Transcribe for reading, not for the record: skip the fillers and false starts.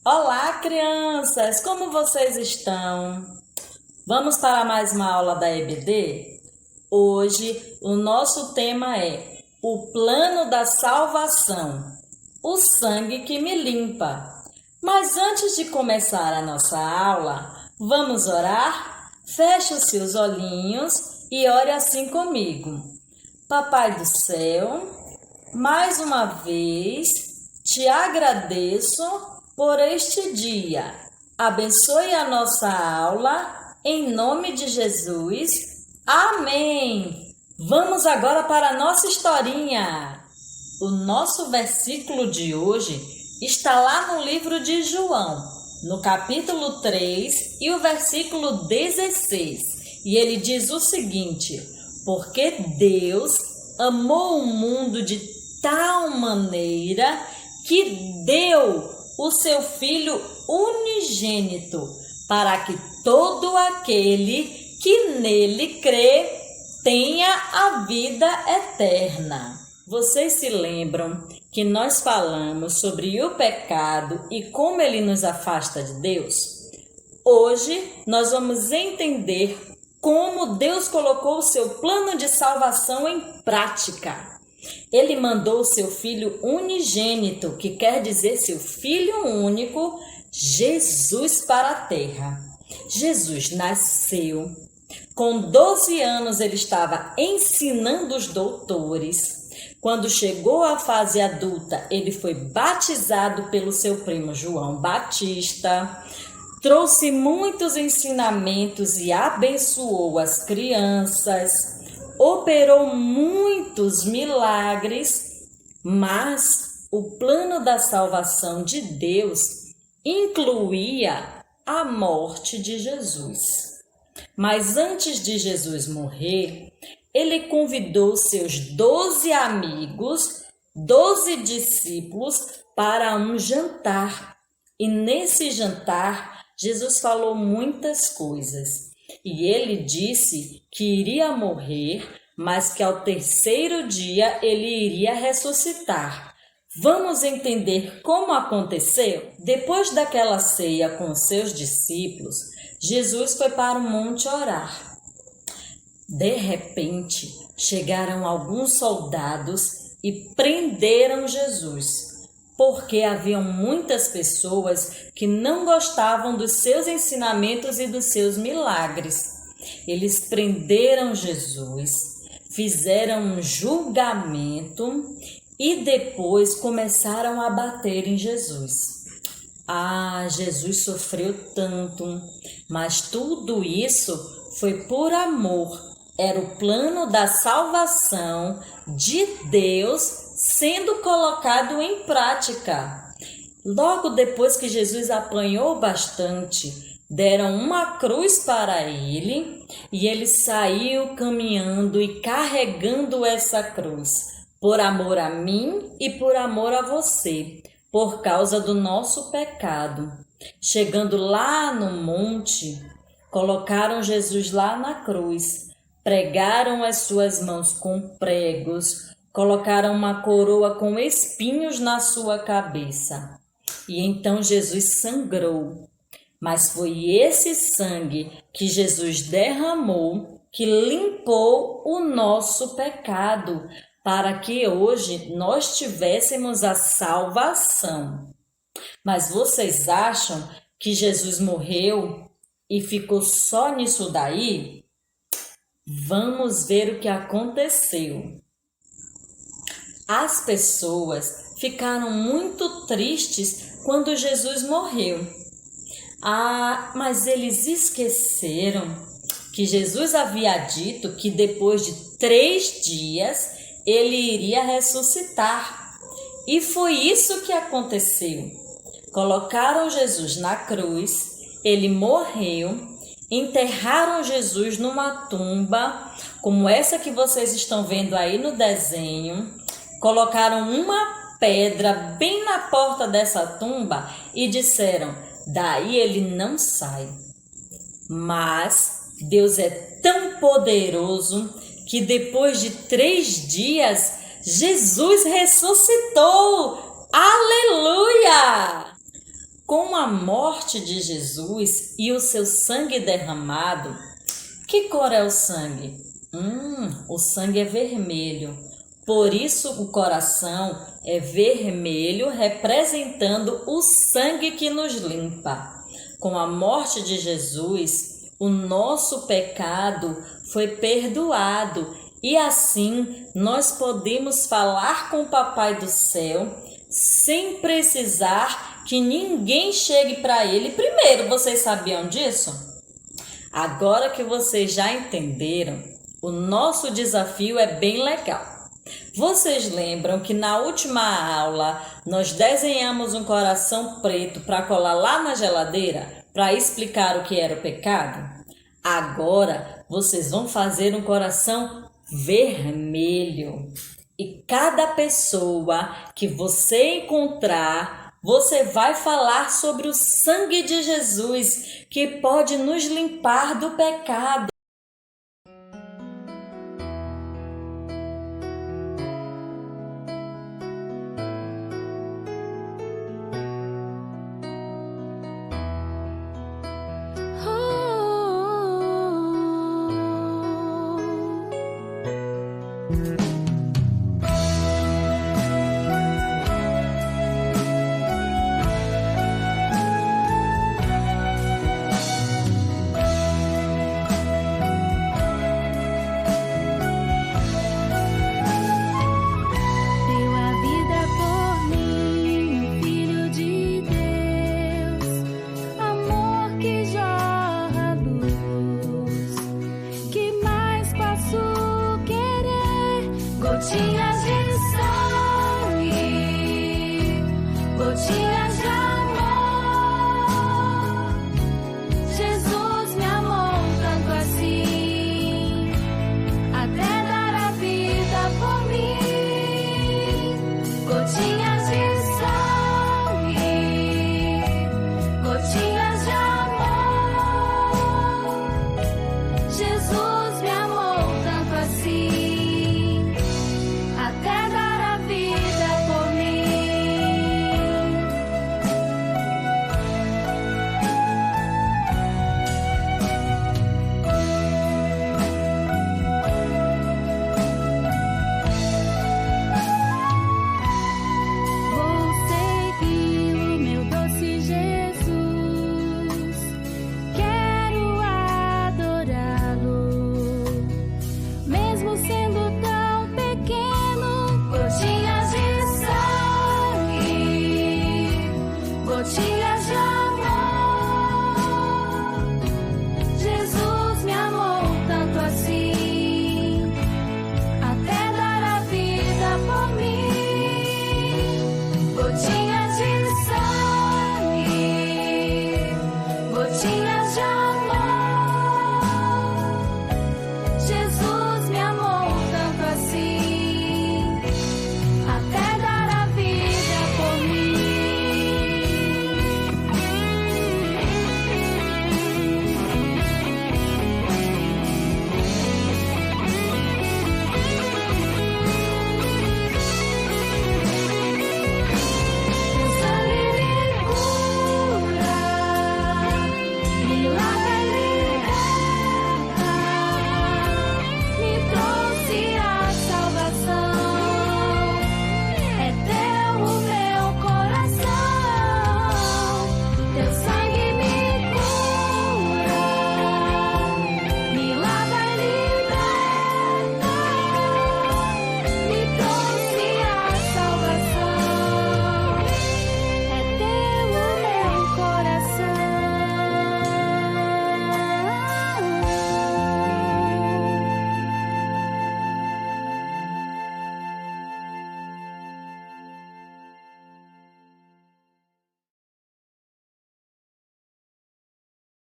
Olá, crianças! Como vocês estão? Vamos para mais uma aula da EBD? Hoje o nosso tema é o plano da salvação, o sangue que me limpa. Mas antes de começar a nossa aula, vamos orar? Feche os seus olhinhos e ore assim comigo. Papai do céu, mais uma vez te agradeço por este dia. Abençoe a nossa aula, em nome de Jesus. Amém! Vamos agora para a nossa historinha. O nosso versículo de hoje está lá no livro de João, no capítulo 3 e o versículo 16. E ele diz o seguinte: porque Deus amou o mundo de tal maneira que deu o seu Filho unigênito, para que todo aquele que nele crê tenha a vida eterna. Vocês se lembram que nós falamos sobre o pecado e como ele nos afasta de Deus? Hoje nós vamos entender como Deus colocou o seu plano de salvação em prática. Ele mandou o seu Filho unigênito, que quer dizer seu Filho único, Jesus, para a terra. Jesus nasceu. Com 12 anos ele estava ensinando os doutores. Quando chegou à fase adulta, ele foi batizado pelo seu primo João Batista. Trouxe muitos ensinamentos e abençoou as crianças. Operou muitos milagres, mas o plano da salvação de Deus incluía a morte de Jesus. Mas antes de Jesus morrer, ele convidou seus 12 amigos, 12 discípulos, para um jantar. E nesse jantar, Jesus falou muitas coisas. E ele disse que iria morrer, mas que ao terceiro dia ele iria ressuscitar. Vamos entender como aconteceu? Depois daquela ceia com seus discípulos, Jesus foi para o monte orar. De repente, chegaram alguns soldados e prenderam Jesus, porque haviam muitas pessoas que não gostavam dos seus ensinamentos e dos seus milagres. Eles prenderam Jesus, fizeram um julgamento e depois começaram a bater em Jesus. Jesus sofreu tanto, mas tudo isso foi por amor. Era o plano da salvação de Deus sendo colocado em prática. Logo depois que Jesus apanhou bastante, deram uma cruz para ele e ele saiu caminhando e carregando essa cruz, por amor a mim e por amor a você, por causa do nosso pecado. Chegando lá no monte, colocaram Jesus lá na cruz. Pregaram as suas mãos com pregos, colocaram uma coroa com espinhos na sua cabeça. E então Jesus sangrou. Mas foi esse sangue que Jesus derramou que limpou o nosso pecado, para que hoje nós tivéssemos a salvação. Mas vocês acham que Jesus morreu e ficou só nisso daí? Vamos ver o que aconteceu. As pessoas ficaram muito tristes quando Jesus morreu. Mas eles esqueceram que Jesus havia dito que depois de 3 dias ele iria ressuscitar. E foi isso que aconteceu. Colocaram Jesus na cruz, ele morreu. Enterraram Jesus numa tumba, como essa que vocês estão vendo aí no desenho. Colocaram uma pedra bem na porta dessa tumba e disseram: daí ele não sai. Mas Deus é tão poderoso que depois de 3 dias, Jesus ressuscitou. Aleluia! com a morte de Jesus e o seu sangue derramado. Que cor é o sangue? O sangue é vermelho. Por isso o coração é vermelho, representando o sangue que nos limpa. Com a morte de Jesus, o nosso pecado foi perdoado e assim nós podemos falar com o Papai do Céu sem precisar que ninguém chegue para ele primeiro. Vocês sabiam disso? Agora que vocês já entenderam, o nosso desafio é bem legal. Vocês lembram que na última aula nós desenhamos um coração preto para colar lá na geladeira para explicar o que era o pecado? Agora vocês vão fazer um coração vermelho. E cada pessoa que você encontrar, você vai falar sobre o sangue de Jesus que pode nos limpar do pecado.